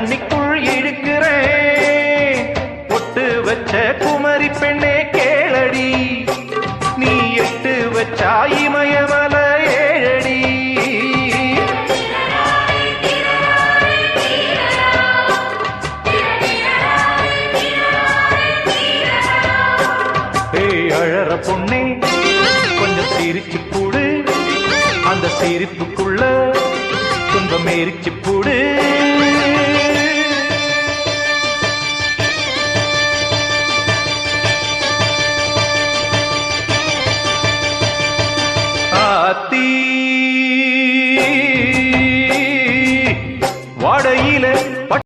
தண்ணிக்குள் இழுக்கிறேன். பொட்டு வச்ச குமரி பெண்ணே கேளடி, நீ எட்டு வச்சா இமயமல ஏழடி. ஏய் அழற பொண்ணே கொஞ்சம் சிரிச்சு போடு, அந்த சிரிப்புக்குள்ள துன்பம் எரிச்சு போடு.